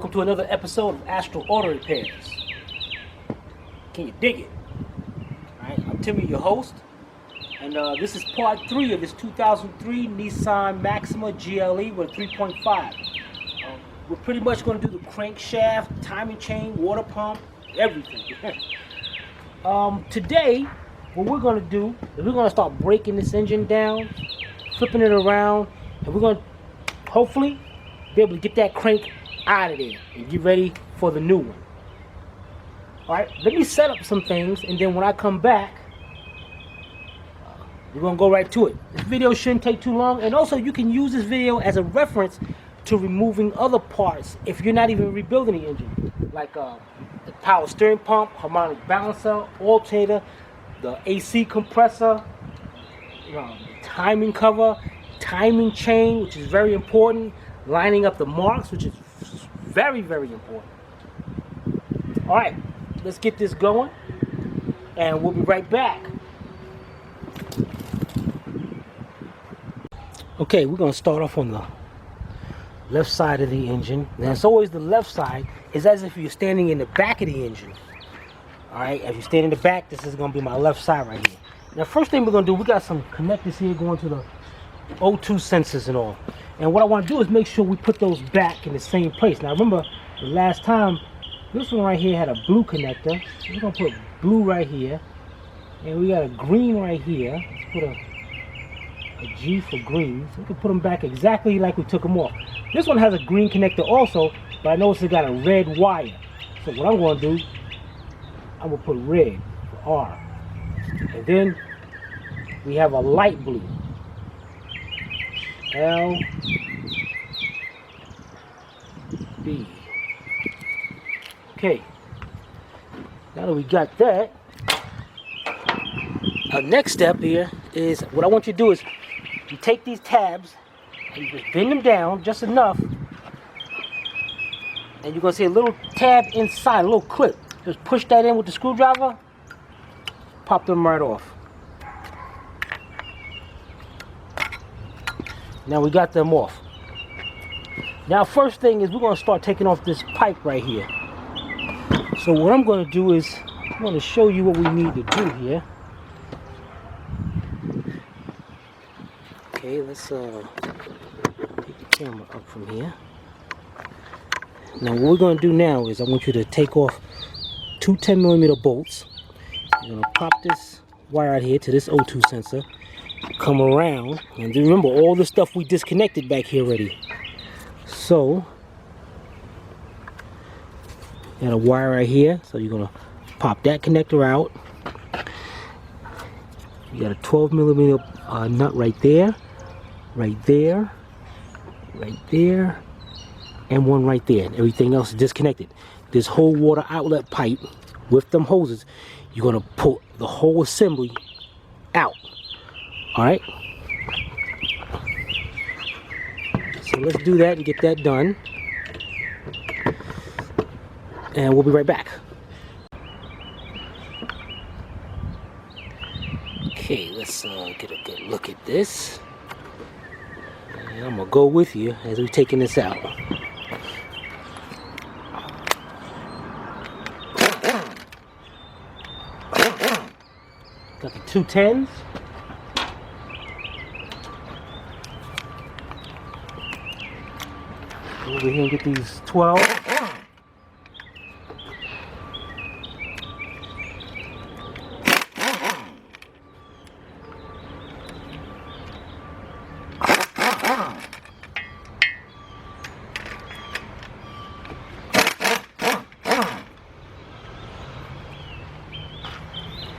welcome to another episode of Astral Auto Repairs. Can you dig it? Alright, I'm Timmy, your host, and this is part 3 of this 2003 Nissan Maxima GLE with a 3.5. We're pretty much going to do the crankshaft, timing chain, water pump, everything. Today, what we're going to do is we're going to start breaking this engine down, flipping it around, and we're going to hopefully be able to get that crank out of there and get ready for the new one. Alright, let me set up some things, and then when I come back, we're going to go right to it. This video shouldn't take too long, and also you can use this video as a reference to removing other parts if you're not even rebuilding the engine, like the power steering pump, harmonic balancer, alternator, the AC compressor, timing cover, timing chain, which is very important, lining up the marks, which is very, very important. All right, let's get this going, and we'll be right back. Okay, we're going to start off on the left side of the engine. Now, it's always the left side. It's as if you're standing in the back of the engine. All right, if you stand in the back, this is going to be my left side right here. Now, first thing we're going to do, we got some connectors here going to the O2 sensors and all. And what I want to do is make sure we put those back in the same place. Now, remember, the last time, this one right here had a blue connector. We're going to put blue right here. And we got a green right here. Let's put a G for green. So we can put them back exactly like we took them off. This one has a green connector also, but I noticed it got a red wire. So what I'm going to do, I'm going to put red for R. And then we have a light blue. L, B. Okay. Now that we got that, our next step here is, what I want you to do is, you take these tabs and you just bend them down just enough, and you're going to see a little tab inside, a little clip. Just push that in with the screwdriver, pop them right off. Now we got them off. Now first thing is we're going to start taking off this pipe right here. So what I'm going to do is, I'm going to show you what we need to do here. Okay, let's take the camera up from here. Now what we're going to do now is I want you to take off two 10mm bolts. You're going to pop this wire out here to this O2 sensor. Come around, and remember all the stuff we disconnected back here already. So, got a wire right here, so you're gonna pop that connector out. You got a 12mm nut right there, right there, right there, and one right there. And everything else is disconnected. This whole water outlet pipe with them hoses, you're gonna pull the whole assembly out. Alright, so let's do that and get that done, and we'll be right back. Okay, let's get a good look at this, and I'm gonna go with you as we're taking this out. Got the 210s. Over here and get these 12.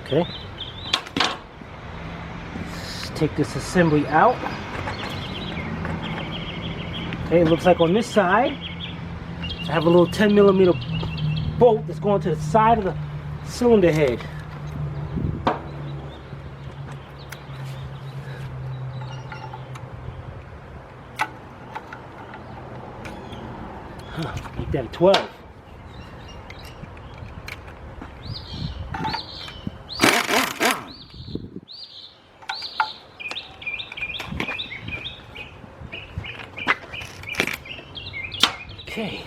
Okay. Let's take this assembly out. Okay, it looks like on this side, I have a little 10mm bolt that's going to the side of the cylinder head. Make that a 12. Okay.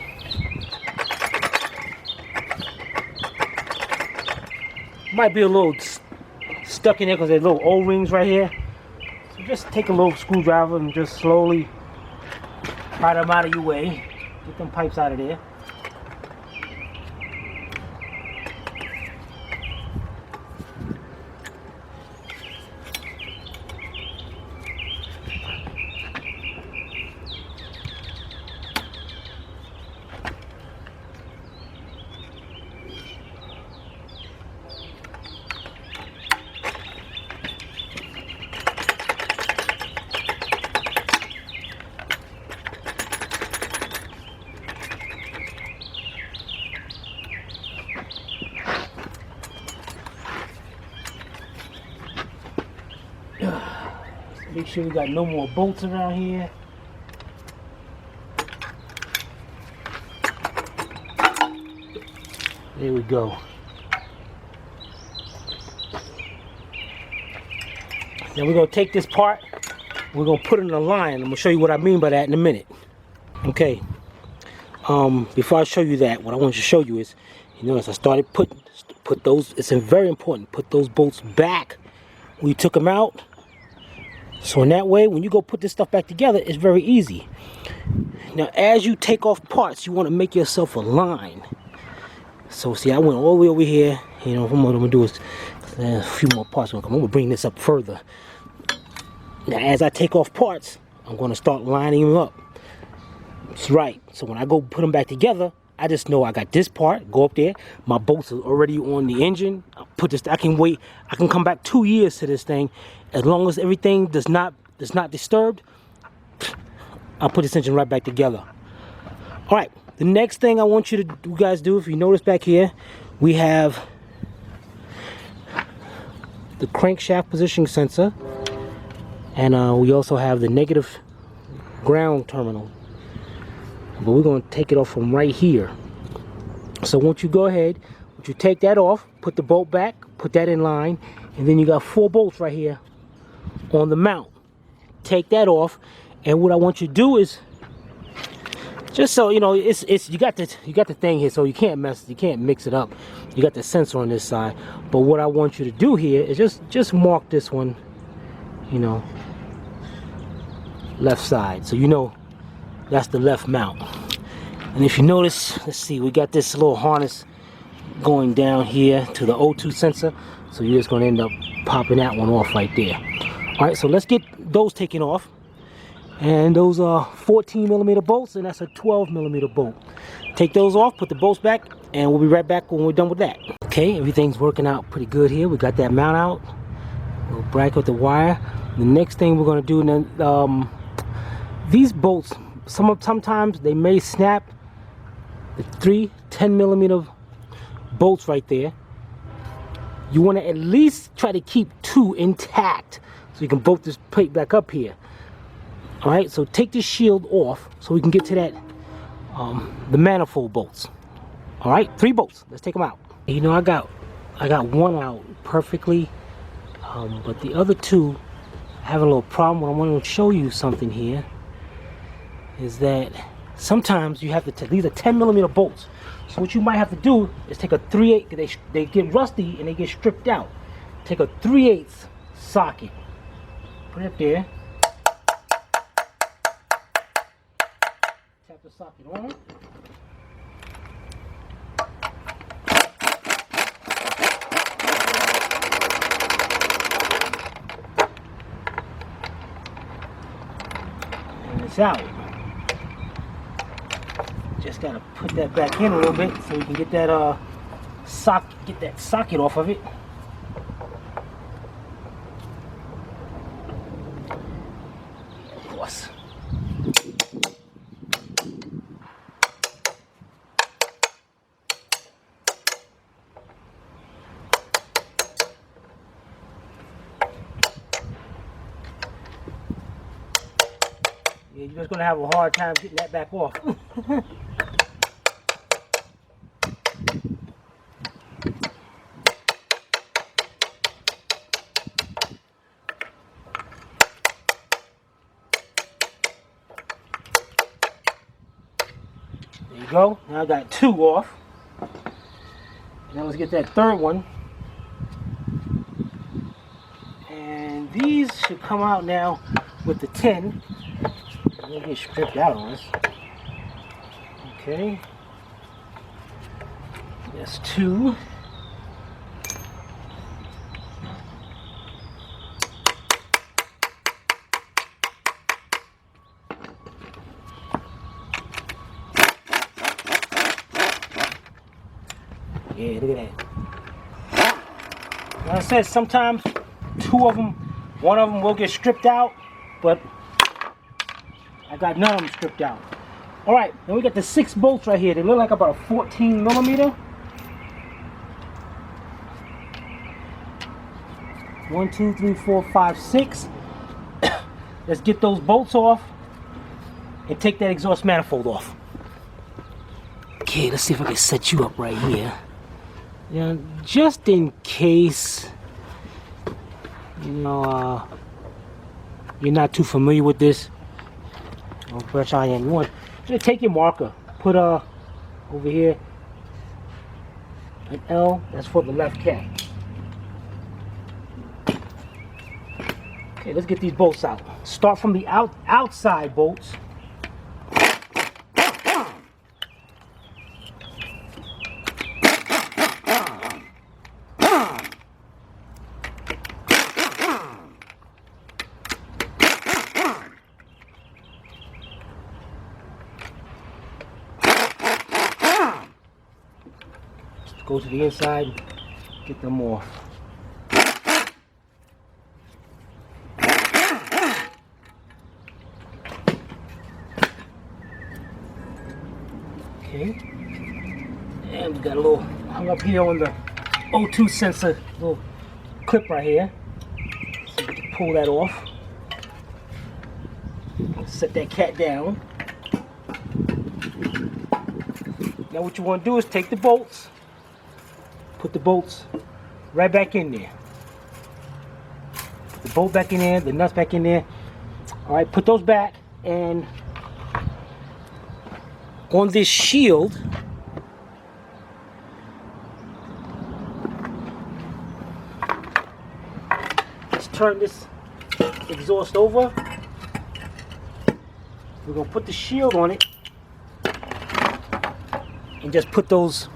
Might be a little stuck in there because there's little O-rings right here. So just take a little screwdriver and just slowly pry them out of your way. Get them pipes out of there. Make sure we got no more bolts around here. There we go. Now we're going to take this part, we're going to put it in a line. I'm going to show you what I mean by that in a minute. Okay. Before I show you that, what I want to show you is, you notice I started put those, it's very important, put those bolts back when you took them out. So in that way, when you go put this stuff back together, it's very easy. Now, as you take off parts, you want to make yourself a line. So see, I went all the way over here. You know, what I'm going to do is a few more parts. I'm going to bring this up further. Now, as I take off parts, I'm going to start lining them up. That's right. So when I go put them back together, I just know I got this part. Go up there. My bolts are already on the engine. I'll put this. I can wait. I can come back 2 years to this thing, as long as everything does not disturbed. I'll put this engine right back together. All right. The next thing I want you guys do, if you notice back here, we have the crankshaft positioning sensor, and we also have the negative ground terminal. But we're going to take it off from right here. So once you go ahead, once you take that off, put the bolt back, put that in line, and then you got 4 bolts right here on the mount. Take that off, and what I want you to do is, just so you know, it's you got the thing here, so you can't mix it up. You got the sensor on this side. But what I want you to do here is just mark this one, you know, left side, so you know that's the left mount. And if you notice, let's see, we got this little harness going down here to the O2 sensor, so you're just going to end up popping that one off right there. All right, so let's get those taken off. And those are 14mm bolts, and that's a 12mm bolt. Take those off, put the bolts back, and we'll be right back when we're done with that. Okay, everything's working out pretty good here. We got that mount out. We'll bracket with the wire. The next thing we're going to do, then, these bolts, sometimes they may snap. The 3 10mm bolts right there. You want to at least try to keep 2 intact, so you can bolt this plate back up here. All right, so take this shield off so we can get to that, the manifold bolts. All right, 3 bolts. Let's take them out. You know, I got one out perfectly, but the other 2 have a little problem. What I want to show you something here is that sometimes you have to these are 10mm bolts. So what you might have to do is take a 3/8. They get rusty and they get stripped out. Take a 3/8 socket. Put it up there. Tap the socket on. And it's out. Just gotta put that back in a little bit so we can get that socket off of it. Of course. Yeah, you're just gonna have a hard time getting that back off. There you go. Now I got 2 off. Now let's get that 3rd one. these should come out now with the 10. They'll get stripped out on us. Okay. That's 2. Yeah, look at that. Like I said, sometimes 2 of them, 1 of them will get stripped out, but I got none of them stripped out. All right, then we got the 6 bolts right here. They look like about a 14 millimeter. 1, 2, 3, 4, 5, 6. Let's get those bolts off and take that exhaust manifold off. Okay, let's see if I can set you up right here. Now, just in case, you know, you're not too familiar with this, which I am. You want to take your marker, put over here an L. That's for the left cap. Okay, let's get these bolts out. Start from the outside bolts. Go to the inside, get them off. Okay, and we got a little hung up here on the O2 sensor, little clip right here. So we can pull that off. Set that cat down. Now what you want to do is take the bolts, put the bolts right back in there. Put the bolt back in there, the nuts back in there. All right, put those back, and on this shield, let's turn this exhaust over. We're gonna put the shield on it and just put those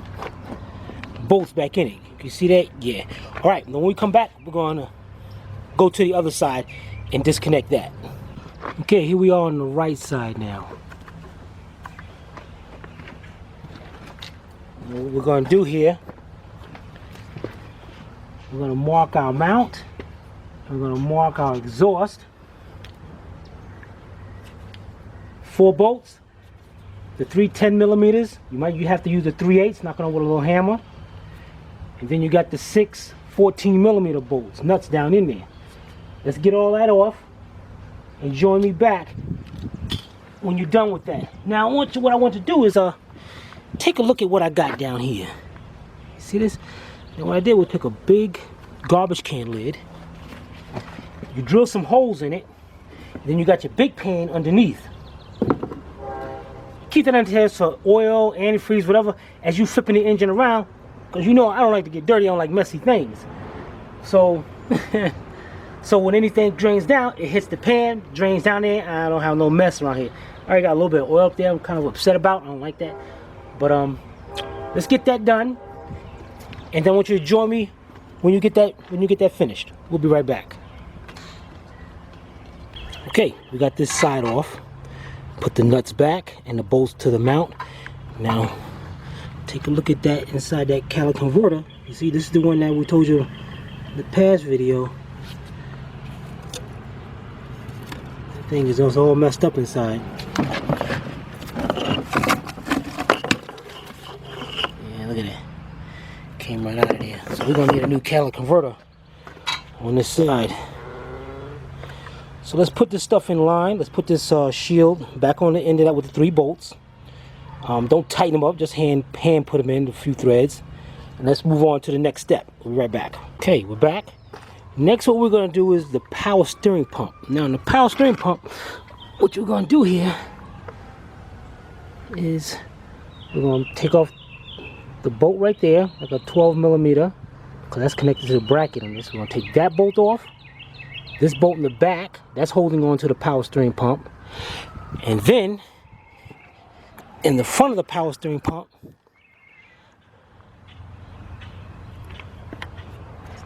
bolts back in it. You see that? Yeah. All right, when we come back, we're gonna go to the other side and disconnect that. Okay, here we are on the right side now. And what we're gonna do here, we're gonna mark our mount, we're gonna mark our exhaust. 4 bolts, the 3 10 millimeters. You have to use the 3/8, knock it on with a little hammer. And then you got the 6 14 millimeter bolts, nuts down in there. Let's get all that off and join me back when you're done with that. Now what I want to do is take a look at what I got down here. See this? Now what I did was took a big garbage can lid. You drill some holes in it. Then you got your big pan underneath. Keep that under there for oil, antifreeze, whatever, as you flipping the engine around. Because you know I don't like to get dirty, I don't like messy things. So, so when anything drains down, it hits the pan, drains down there. I don't have no mess around here. I already got a little bit of oil up there I'm kind of upset about. I don't like that. But let's get that done. And then I want you to join me when you get that finished. We'll be right back. Okay, we got this side off. Put the nuts back and the bolts to the mount. Now, take a look at that inside that catalytic converter. You see, this is the one that we told you in the past video. The thing is also all messed up inside. Yeah, look at that. Came right out of there. So we're gonna need a new catalytic converter on this side. So let's put this stuff in line. Let's put this shield back on the end of that with the 3 bolts. Don't tighten them up, just hand put them in a few threads. And let's move on to the next step. We'll be right back. Okay, we're back. Next, what we're gonna do is the power steering pump. Now in the power steering pump, what you're gonna do here is we're gonna take off the bolt right there, like a 12 millimeter, because that's connected to the bracket on this. We're gonna take that bolt off. This bolt in the back, that's holding on to the power steering pump. And then, in the front of the power steering pump,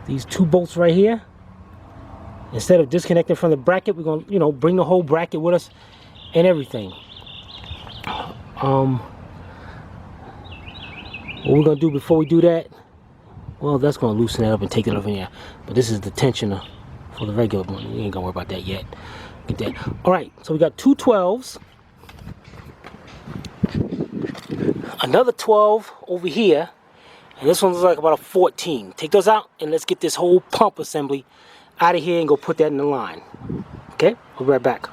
these two bolts right here. Instead of disconnecting from the bracket, we're going to, bring the whole bracket with us and everything. What we're going to do before we do that, well, that's going to loosen it up and take it over here. But this is the tensioner for the regular one. We ain't going to worry about that yet. Get that. All right, so we got two 12s. Another 12 over here. And this one's like about a 14. Take those out and let's get this whole pump assembly out of here and go put that in the line. Okay, we'll be right back.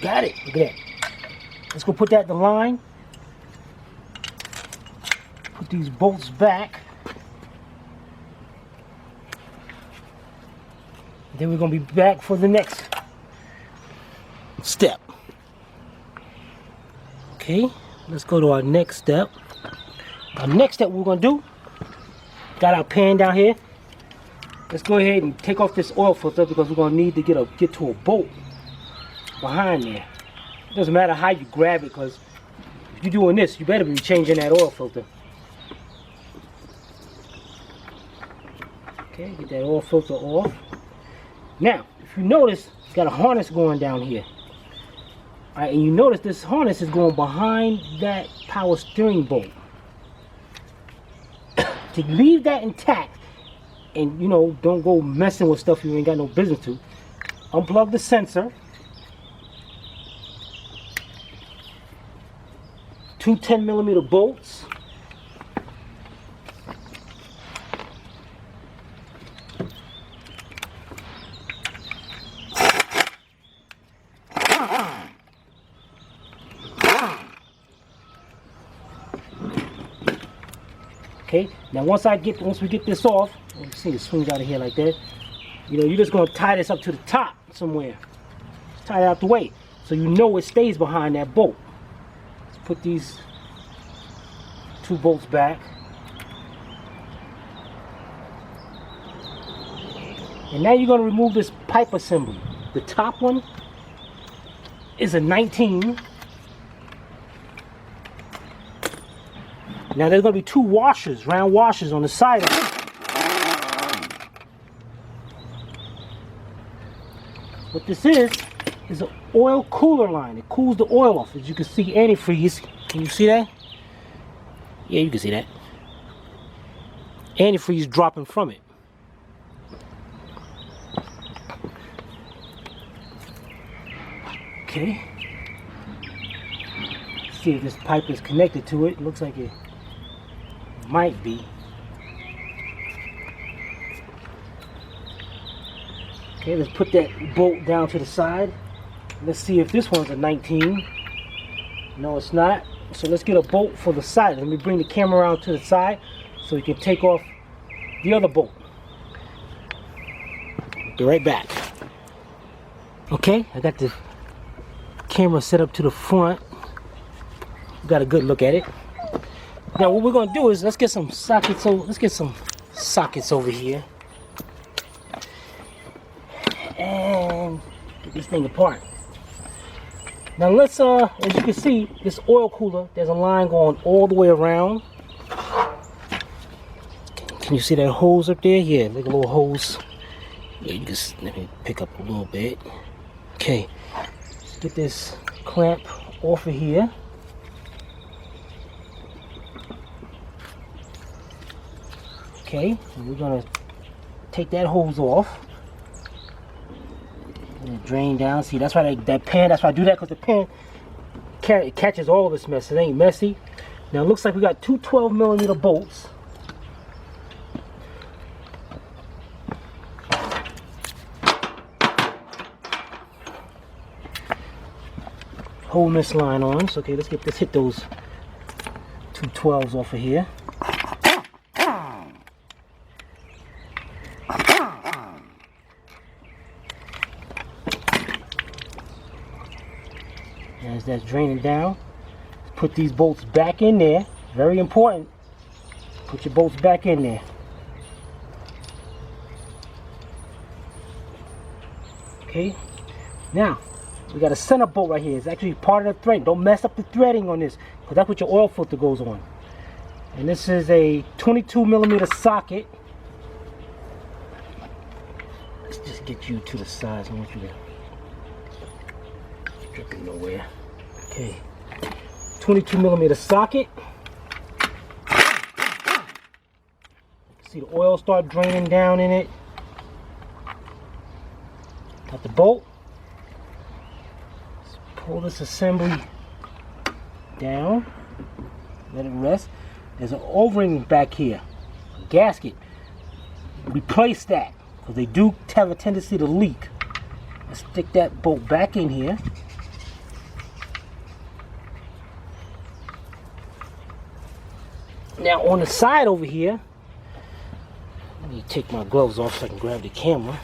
Got it. Look at that. Let's go put that in the line. Put these bolts back. Then we're going to be back for the next step. Okay, let's go to our next step. Our next step we're going to do, got our pan down here. Let's go ahead and take off this oil filter because we're going to need to get to a bolt behind there. It doesn't matter how you grab it, because if you're doing this, you better be changing that oil filter. Okay, get that oil filter off. Now, if you notice, it's got a harness going down here. Alright, and you notice this harness is going behind that power steering bolt. To leave that intact, and don't go messing with stuff you ain't got no business to, unplug the sensor. Two 10mm bolts. Okay, now once we get this off, you see it swings out of here like that. You're just gonna tie this up to the top somewhere. Just tie it out the way so it stays behind that bolt. Put these two bolts back. And now you're going to remove this pipe assembly. The top one is a 19. Now there's going to be two washers, round washers on the side of it. What this is an oil cooler line. It cools the oil off. As you can see, antifreeze. Can you see that? Yeah, you can see that. Antifreeze dropping from it. Okay. See if this pipe is connected to it. Looks like it might be. Okay, let's put that bolt down to the side. Let's see if this one's a 19. No, it's not. So let's get a bolt for the side. Let me bring the camera around to the side so we can take off the other bolt. Be right back. Okay, I got the camera set up to the front. Got a good look at it. Now what we're gonna do is let's get some sockets over here and get this thing apart. Now let's, as you can see, this oil cooler, there's a line going all the way around. Can you see that hose up there? Yeah, like a little hose. Yeah, you just, let me pick up a little bit. Okay, let's get this clamp off of here. Okay, we're gonna take that hose off. And it drain down. See, that's why that pan, that's why I do that, because the pan it catches all this mess. It ain't messy. Now it looks like we got two 12mm bolts. Holding this line on. So okay, let's hit those two 12s off of here. As that's draining down, put these bolts back in there. Very important. Put your bolts back in there. Okay. Now, we got a center bolt right here. It's actually part of the thread. Don't mess up the threading on this, because that's what your oil filter goes on. And this is a 22mm socket. Let's just get you to the sides. I want you to dripping nowhere. Okay, 22mm socket. See the oil start draining down in it. Got the bolt. Let's pull this assembly down. Let it rest. There's an O-ring back here, a gasket. Replace that, because they do have a tendency to leak. Let's stick that bolt back in here. Now on the side over here, let me take my gloves off so I can grab the camera.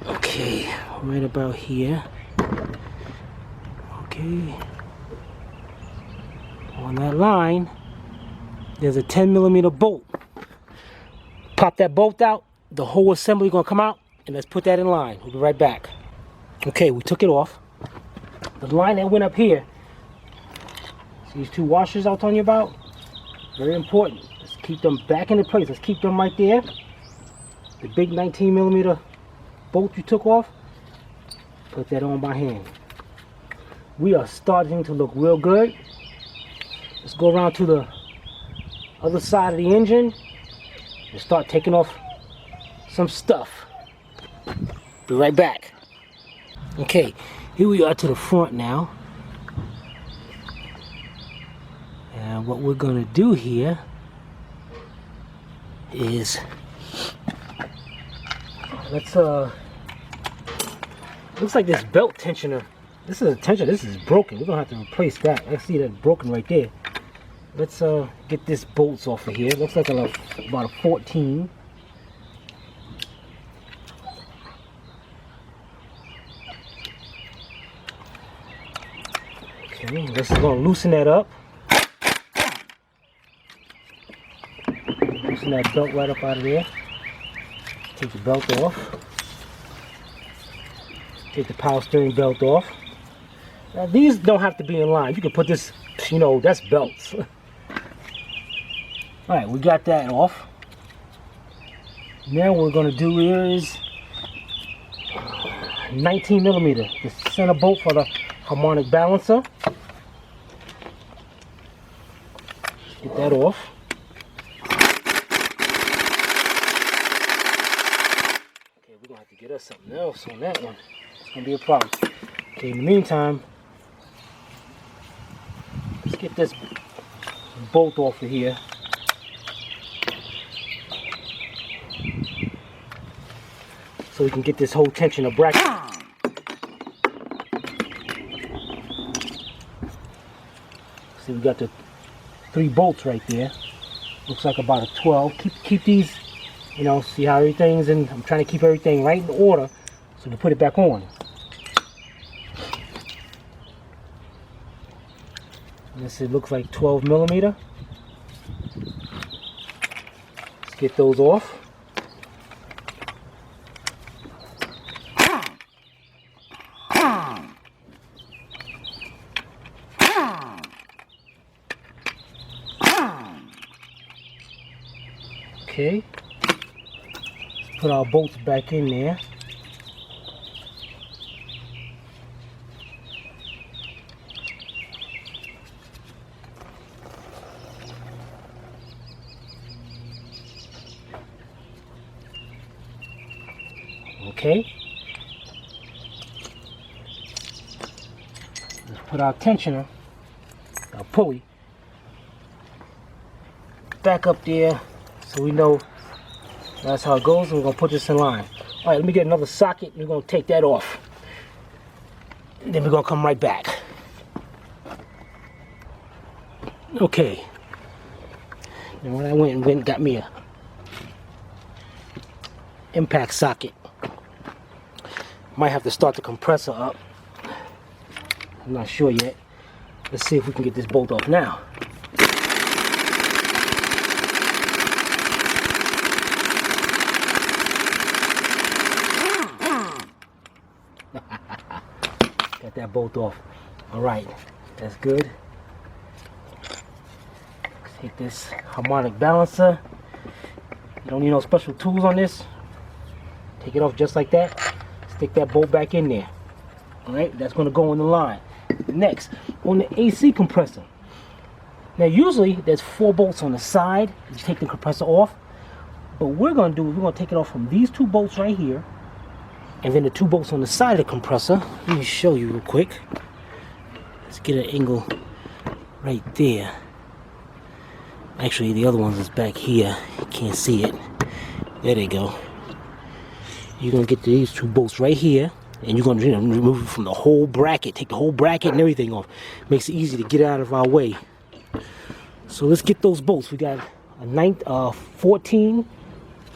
Okay, right about here. Okay. On that line, there's a 10mm bolt. Pop that bolt out, the whole assembly gonna come out, and let's put that in line. We'll be right back. Okay, we took it off. The line that went up here, see these two washers I was telling you about? Very important. Let's keep them back into place. Let's keep them right there. The big 19mm bolt you took off, put that on by hand. We are starting to look real good. Let's go around to the other side of the engine and start taking off some stuff. Be right back. Okay, here we are to the front now. And what we're gonna do here is let's looks like this belt tensioner. This is a tensioner. This is broken. We're gonna have to replace that. I see that broken right there. Let's get this bolts off of here. Looks like about a 14. Okay, this is gonna loosen that up. Loosen that belt right up out of there. Take the belt off. Take the power steering belt off. Now these don't have to be in line. You can put this, you know, that's belts. Alright, we got that off. Now what we're going to do is 19mm, the center bolt for the harmonic balancer. Get that off. Okay, we're going to have to get us something else on that one. It's going to be a problem. Okay, in the meantime, let's get this bolt off of here. So we can get this whole tensioner bracket. See, we got the 3 bolts right there. Looks like about a 12. Keep these, you know, see how everything's in. I'm trying to keep everything right in order so we can put it back on. This it looks like 12mm. Let's get those off. Okay. Let's put our bolts back in there. Okay. Let's put our tensioner, our pulley, back up there so we know that's how it goes, and we're going to put this in line. Alright, let me get another socket. We're going to take that off. And then we're going to come right back. Okay. And when I went and got me a impact socket. Might have to start the compressor up. I'm not sure yet. Let's see if we can get this bolt off now. Got that bolt off. Alright, that's good. Let's take this harmonic balancer. You don't need no special tools on this. Take it off just like that. Stick that bolt back in there. Alright, that's going to go in the line. Next, on the AC compressor. Now usually there's 4 bolts on the side. You take the compressor off. But what we're going to do is we're going to take it off from these 2 bolts right here. And then the 2 bolts on the side of the compressor. Let me show you real quick. Let's get an angle right there. Actually, the other one is back here. You can't see it. There they go. You're going to get these 2 bolts right here. And you're going to remove it from the whole bracket. Take the whole bracket and everything off. Makes it easy to get out of our way. So let's get those bolts. We got a 14,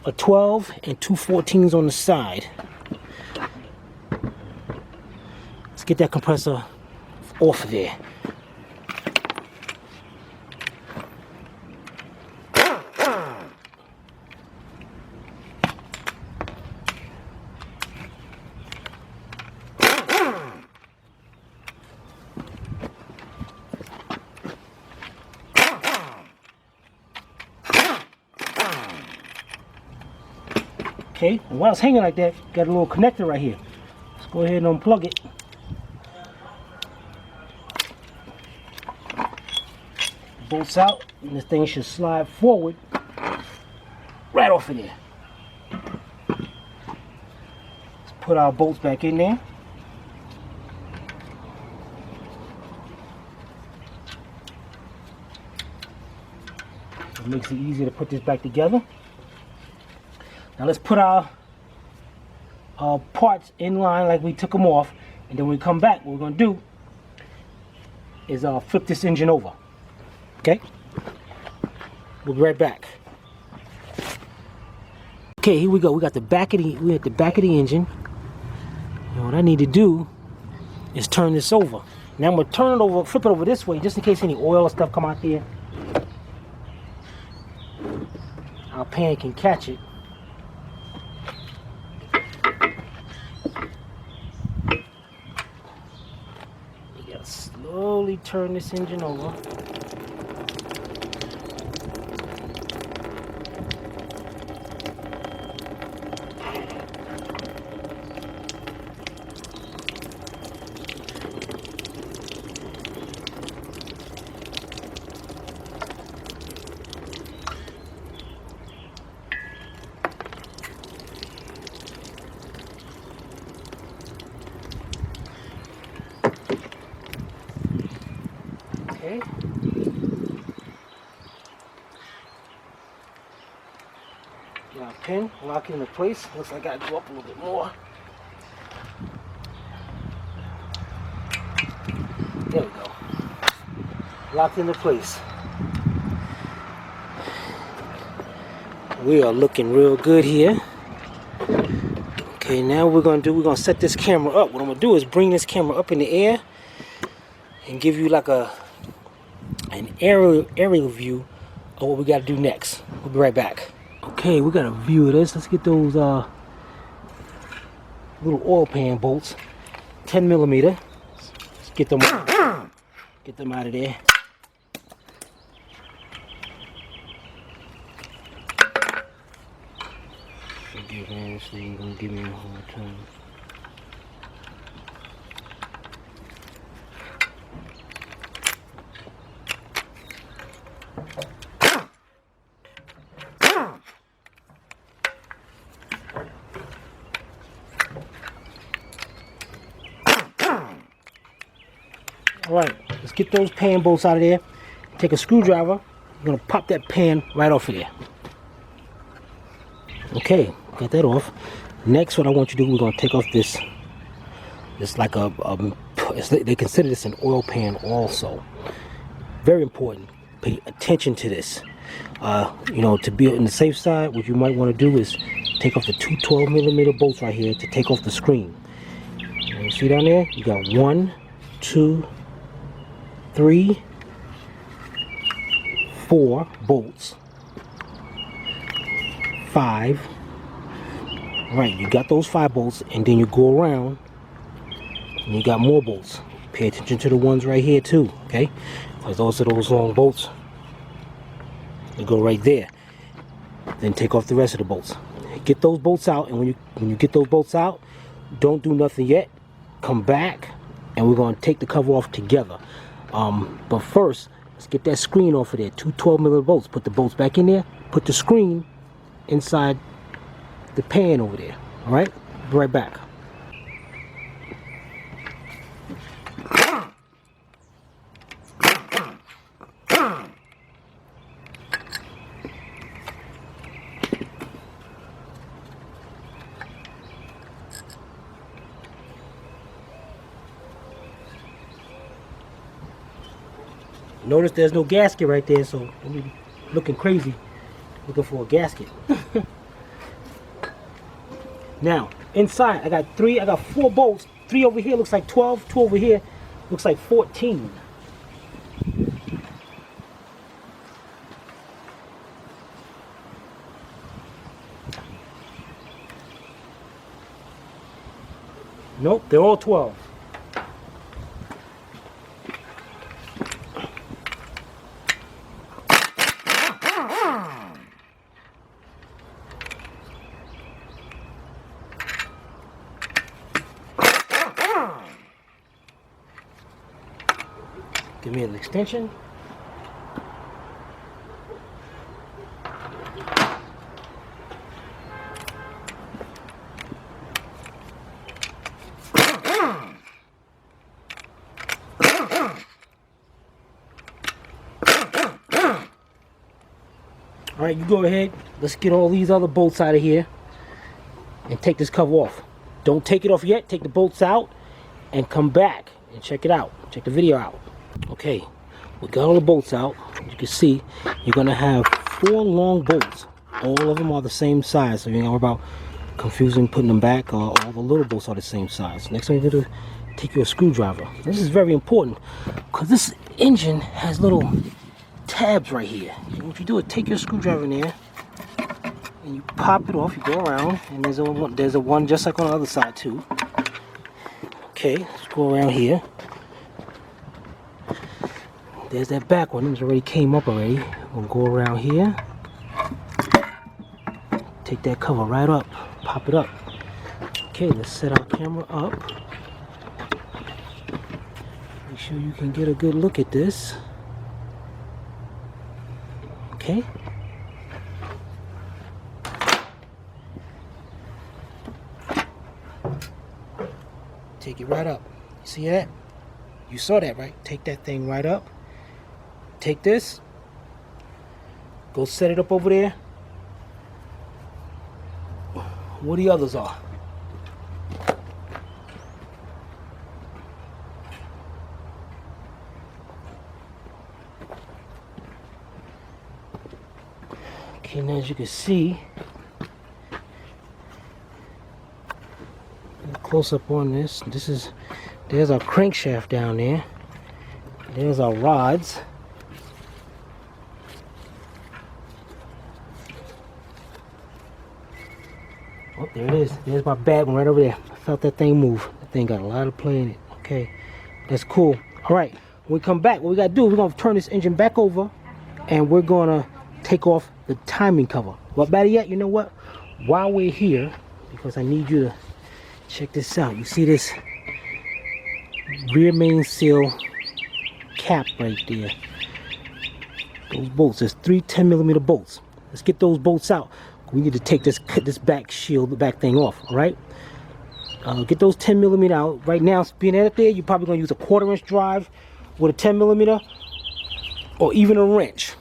a 12, and 2 14s on the side. Let's get that compressor off of there. Okay, and while it's hanging like that, got a little connector right here. Let's go ahead and unplug it. Bolts out, and this thing should slide forward right off of there. Let's put our bolts back in there. It makes it easy to put this back together. Now let's put our parts in line like we took them off, and then when we come back, what we're going to do is flip this engine over. Okay? We'll be right back. Okay, here we go. We're at the back of the engine. And what I need to do is turn this over. Now I'm going to turn it over, flip it over this way, just in case any oil or stuff come out there. Our pan can catch it. Slowly turn this engine over. Okay. Now pin, lock it into place. Looks like I gotta go up a little bit more. There we go. Locked into place. We are looking real good here. Okay, now we're gonna set this camera up. What I'm gonna do is bring this camera up in the air and give you like an aerial view of what we got to do next. We'll be right back. Okay, we got a view of this. Let's get those little oil pan bolts, 10 millimeter. Let's get them out of there. Forgive me, this thing gonna give me a hard time. Alright, let's get those pan bolts out of there. Take a screwdriver. You're gonna pop that pan right off of there. Okay, got that off. Next, what I want you to do, we're gonna take off this. It's like they consider this an oil pan also. Very important. Pay attention to this. You know, to be on the safe side, what you might want to do is take off the two 12mm bolts right here to take off the screen. You see down there? You got 1, 2, 3, 4 bolts. 5. Right, you got those 5 bolts, and then you go around and you got more bolts. Pay attention to the ones right here too, okay? Because those are those long bolts. They go right there. Then take off the rest of the bolts. Get those bolts out, and when you get those bolts out, don't do nothing yet. Come back, and we're going to take the cover off together. But first, let's get that screen off of there. Two 12mm bolts. Put the bolts back in there. Put the screen inside the pan over there. All right? Be right back. Notice there's no gasket right there, so I'm looking crazy, looking for a gasket. Now, inside, I got 4 bolts. 3 over here looks like 12, 2 over here looks like 14. Nope, they're all 12. Give me an extension. All right, you go ahead. Let's get all these other bolts out of here and take this cover off. Don't take it off yet. Take the bolts out and come back and check it out. Check the video out. Okay, we got all the bolts out. As you can see, you're gonna have 4 long bolts. All of them are the same size, so you ain't worry about confusing putting them back. All the little bolts are the same size. Next thing you're gonna do, take your screwdriver. This is very important because this engine has little tabs right here. And what you do is take your screwdriver in there and you pop it off. You go around, and there's a one just like on the other side too. Okay, let's go around here. There's that back one. It already came up already. We'll go around here. Take that cover right up. Pop it up. Okay, let's set our camera up. Make sure you can get a good look at this. Okay. Take it right up. You see that? You saw that, right? Take that thing right up. Take this, go set it up over there. Where the others are. Okay, now as you can see, close up on this. There's our crankshaft down there. There's our rods. Oh, there it is. There's my bad one right over there. I felt that thing move. That thing got a lot of play in it. Okay, that's cool. All right, when we come back, what we got to do, we're going to turn this engine back over, and we're going to take off the timing cover. But better yet, you know what? while we're here, because I need you to check this out. You see this rear main seal cap right there? Those bolts, there's 3 10mm bolts. Let's get those bolts out. We need to take this back shield, the back thing off, all right? Get those 10mm out. Right now, being out there, you're probably gonna use a 1/4 inch drive with a 10mm or even a wrench.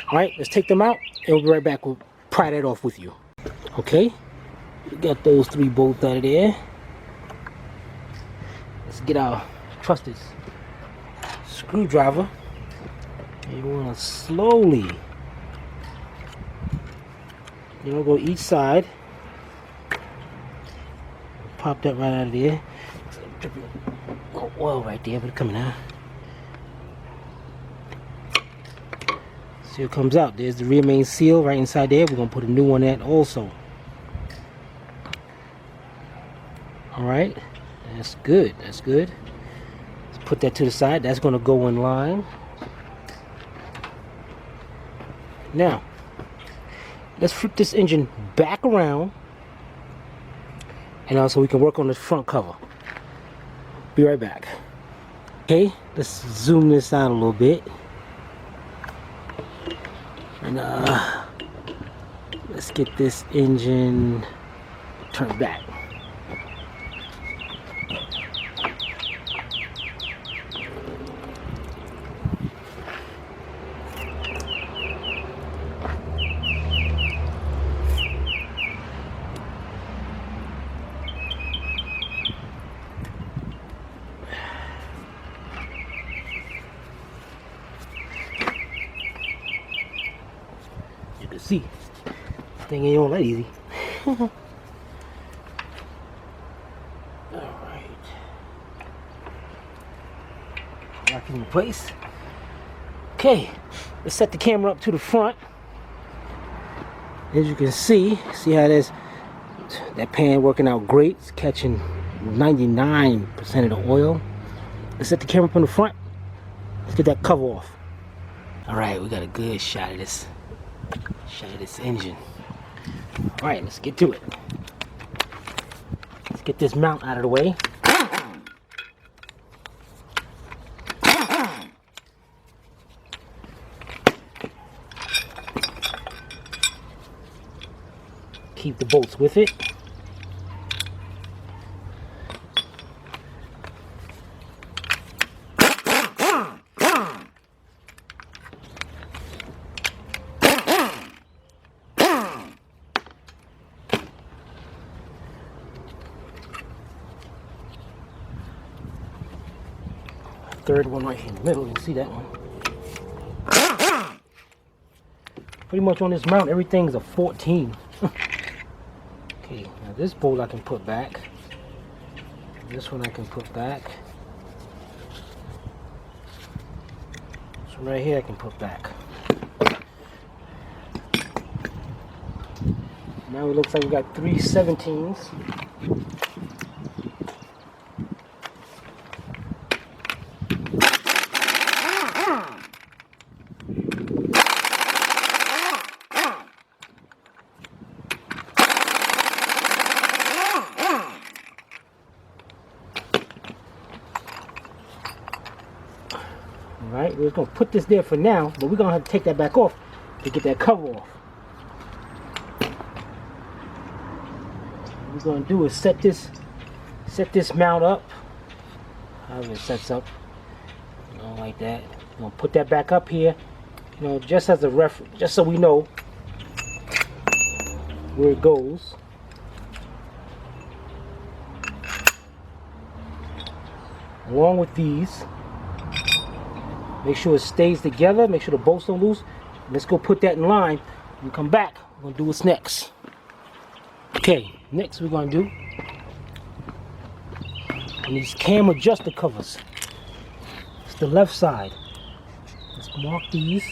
All right, let's take them out and we'll be right back. We'll pry that off with you. Okay, we got those 3 bolts out of there. Let's get our trusted screwdriver. You want to slowly, go each side. Pop that right out of there. Oh, oil right there, but it's coming out. See it comes out. There's the rear main seal right inside there. We're gonna put a new one in also. All right, that's good. That's good. Let's put that to the side. That's gonna go in line. Now, let's flip this engine back around. And also we can work on the front cover. Be right back. Okay, let's zoom this out a little bit. And let's get this engine turned back. See, this thing ain't all that easy. All right, lock it in place. Okay, let's set the camera up to the front. As you can see how that pan working out great. It's catching 99% of the oil. Let's set the camera up in the front. Let's get that cover off. All right, we got a good shot of this. Engine. All right, let's get to it. Let's get this mount out of the way. Keep the bolts with it. Third one right here in the middle, you can see that one. Pretty much on this mount, everything's a 14. Okay, now this bolt I can put back. This one I can put back. This one right here I can put back. Now it looks like we got 3 17s. Alright, we're just going to put this there for now, but we're going to have to take that back off to get that cover off. What we're going to do is set this mount up, however it sets up, like that. We're going to put that back up here, just as a reference, just so we know where it goes. Along with these. Make sure it stays together. Make sure the bolts don't loose. Let's go put that in line. When we come back, we're going to do what's next. Okay, next we're going to do these cam adjuster covers. It's the left side. Let's mark these.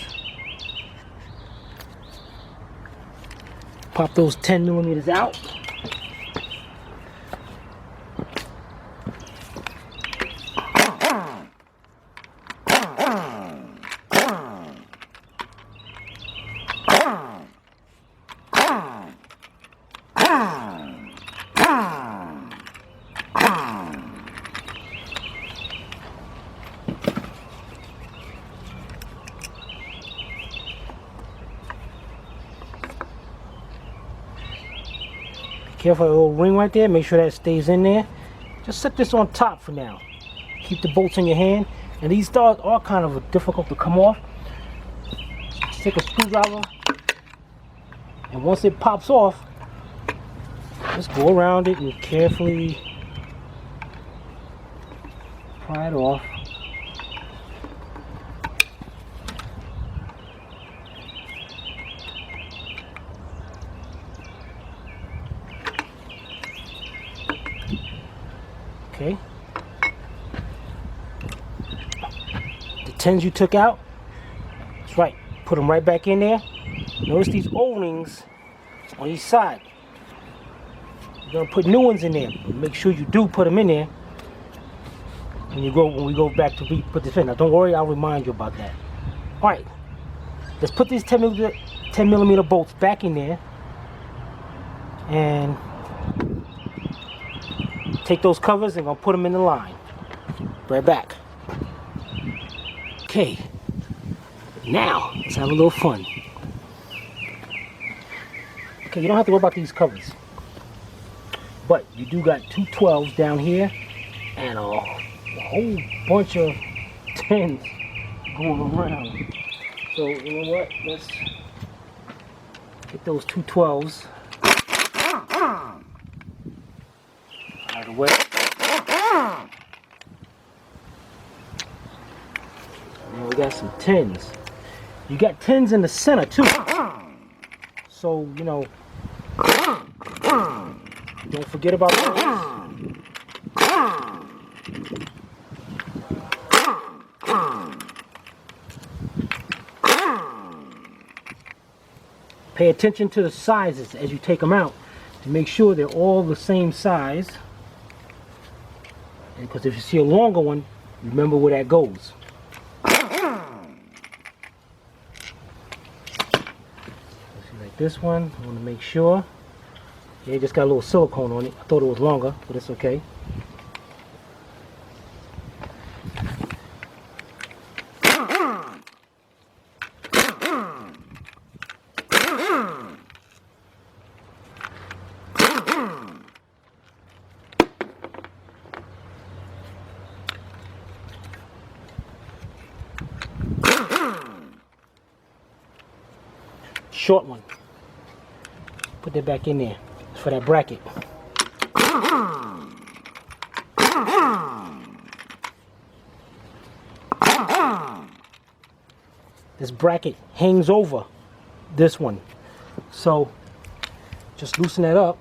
Pop those 10mm out. careful of the little ring right there. Make sure that stays in there. Just set this on top for now. Keep the bolts in your hand. And these stars are kind of difficult to come off. Just take a screwdriver, and once it pops off, just go around it and carefully pry it off. Okay. The tins you took out, that's right, put them right back in there. Notice these O-rings on each side. You're gonna put new ones in there. Make sure you do put them in there when we go back to put this in. Now don't worry, I'll remind you about that. All right, let's put these 10 millimeter bolts back in there and take those covers and gonna put them in the line. Right back. Okay, now let's have a little fun. Okay, you don't have to worry about these covers, but you do got two 12s down here and a whole bunch of 10s going around. So you know what? Let's get those two 12s out of the way. And we got some 10s. You got 10s in the center too. So, you know, don't forget about those. Pay attention to the sizes as you take them out to make sure they're all the same size. And because if you see a longer one, remember where that goes. Like this one, I want to make sure. Yeah, it just got a little silicone on it. I thought it was longer, but it's okay. Short one. Put that back in there. It's for that bracket. This bracket hangs over this one. So just loosen that up.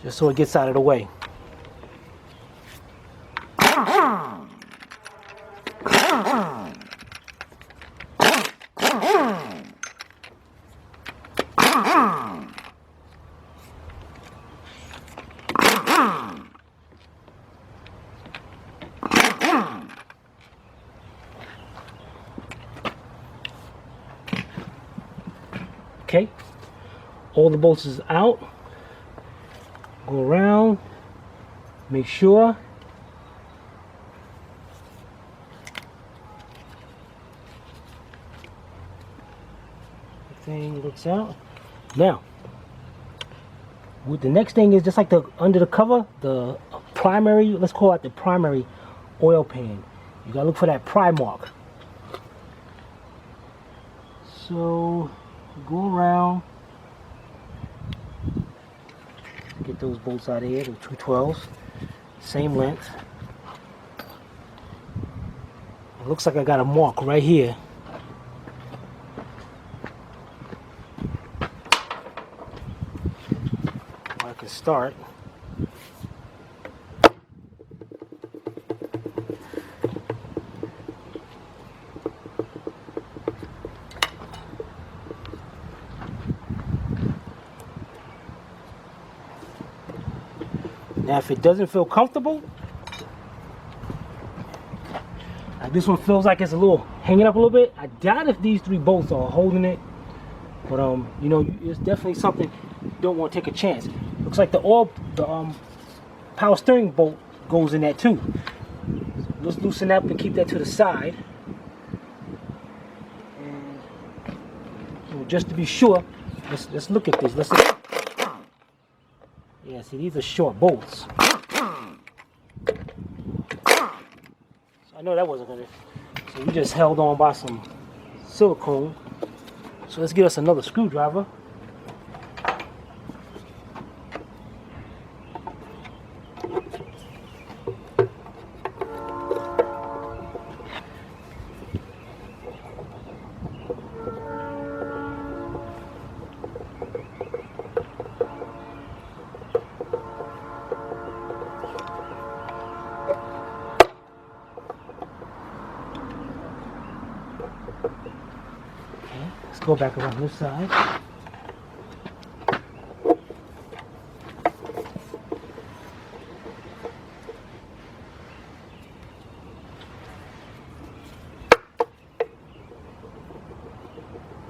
Just so it gets out of the way. Okay, all the bolts is out. Go around, make sure. Everything looks out. Now, what the next thing is, just like the under the cover, the primary, let's call it the primary oil pan. You gotta look for that pry mark. So go around, get those bolts out of here, the 212s, same length. It looks like I got a mark right here. I can start. Now if it doesn't feel comfortable, like this one feels like it's a little hanging up a little bit. I doubt if these three bolts are holding it, but you know, it's definitely something you don't want to take a chance. Looks like the power steering bolt goes in that too. So let's loosen up and keep that to the side. And so just to be sure, let's look at this. Let's see. Yeah, see, these are short bolts. So I know that wasn't gonna. So we just held on by some silicone. So let's get us another screwdriver. Let's go back around this side.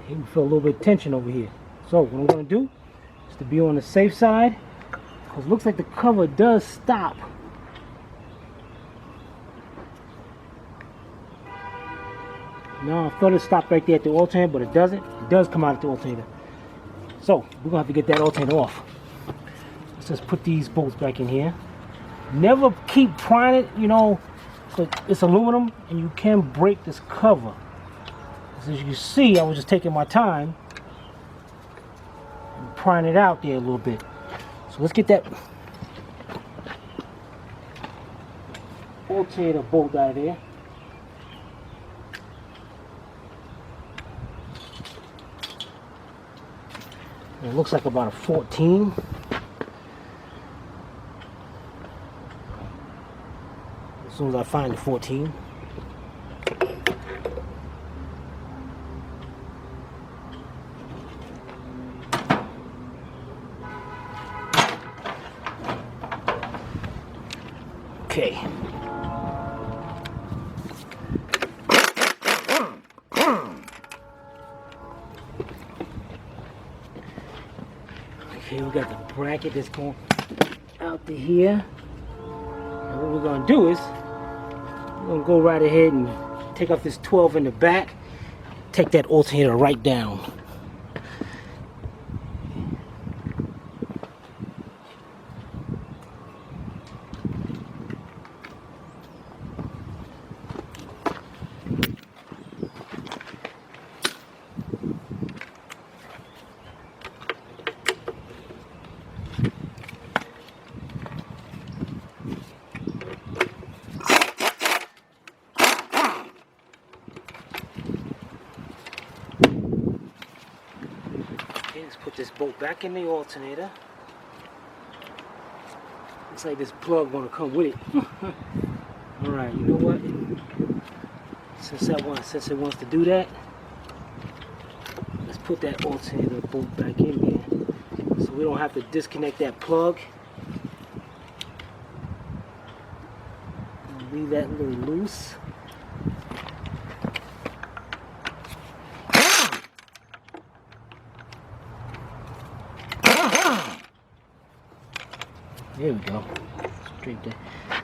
Okay, we feel a little bit of tension over here. So what I'm going to do is to be on the safe side, because it looks like the cover does stop. No, I thought it stopped right there at the alternator, but it doesn't. It does come out at the alternator. So we're gonna have to get that alternator off. Let's just put these bolts back in here. Never keep prying it, you know, because it's aluminum and you can break this cover. As you can see, I was just taking my time and prying it out there a little bit. So let's get that alternator bolt out of there. It looks like about a 14. As soon as I find the 14. Okay. Okay, we got the bracket that's going out to here. And what we're going to do is, we're going to go right ahead and take off this 12 in the back, take that alternator right down. Let's put this bolt back in the alternator. Looks like this plug gonna come with it. Alright, you know what? Since it wants to do that, let's put that alternator bolt back in there. So we don't have to disconnect that plug. Leave that a little loose. There we go. Straight there.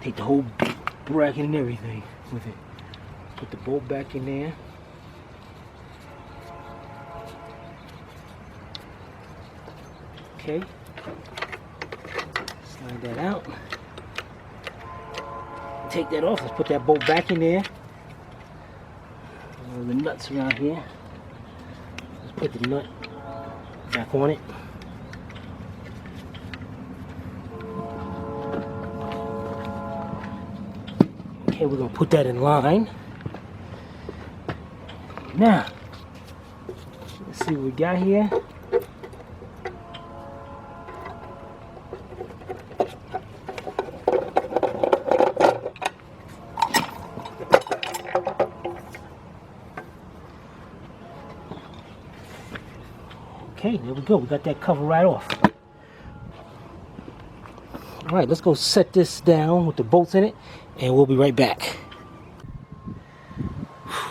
Take the whole bracket and everything with it. Put the bolt back in there. Okay. Slide that out. Take that off. Let's put that bolt back in there. All the nuts around here. Let's put the nut back on it. Okay, we're going to put that in line. Now, let's see what we got here. Okay, there we go. We got that cover right off. All right, let's go set this down with the bolts in it, and we'll be right back.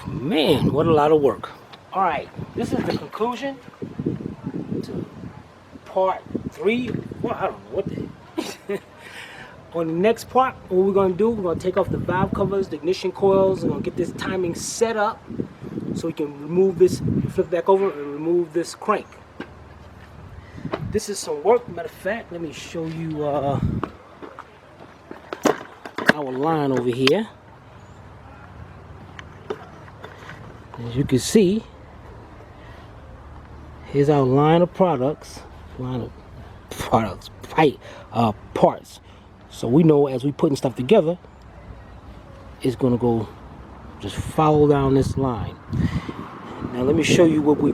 Man, what a lot of work. All right, this is the conclusion to part 3. Well, I don't know what the on the next part, what we're going to do, we're going to take off the valve covers, the ignition coils. We're going to get this timing set up so we can remove this, flip back over and remove this crank. This is some work. Matter of fact, let me show you our line over here. As you can see, here's our line of products. Parts. So we know as we putting stuff together, it's gonna go just follow down this line. Now let me show you what we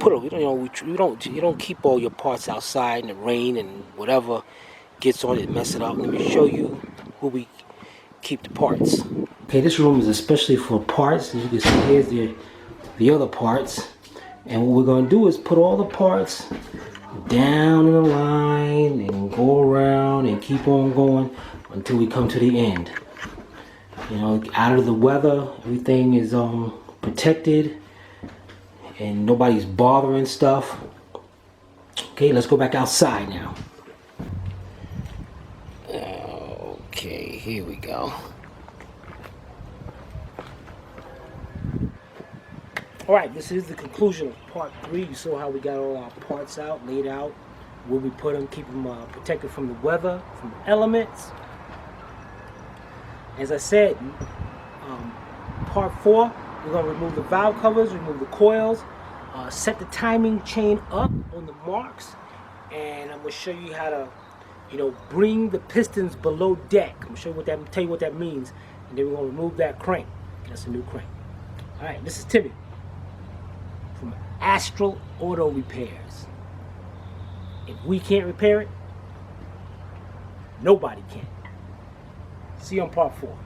put over. You don't keep all your parts outside in the rain and whatever gets on it, mess it up. Let me show you where we keep the parts. Okay, this room is especially for parts. As you can see, here's the other parts. And what we're gonna do is put all the parts down in a line and go around and keep on going until we come to the end. You know, out of the weather, everything is protected and nobody's bothering stuff. Okay, let's go back outside now. Okay, here we go. Alright, this is the conclusion of part 3. You saw how we got all our parts out, laid out, where we put them, keep them protected from the weather, from the elements. As I said, part 4, we're going to remove the valve covers, remove the coils, set the timing chain up on the marks, and I'm going to show you how to, bring the pistons below deck. I'm going to show you tell you what that means, and then we're going to remove that crank. That's a new crank. Alright, this is Timmy from Astral Auto Repairs. If we can't repair it, nobody can. See you on part 4.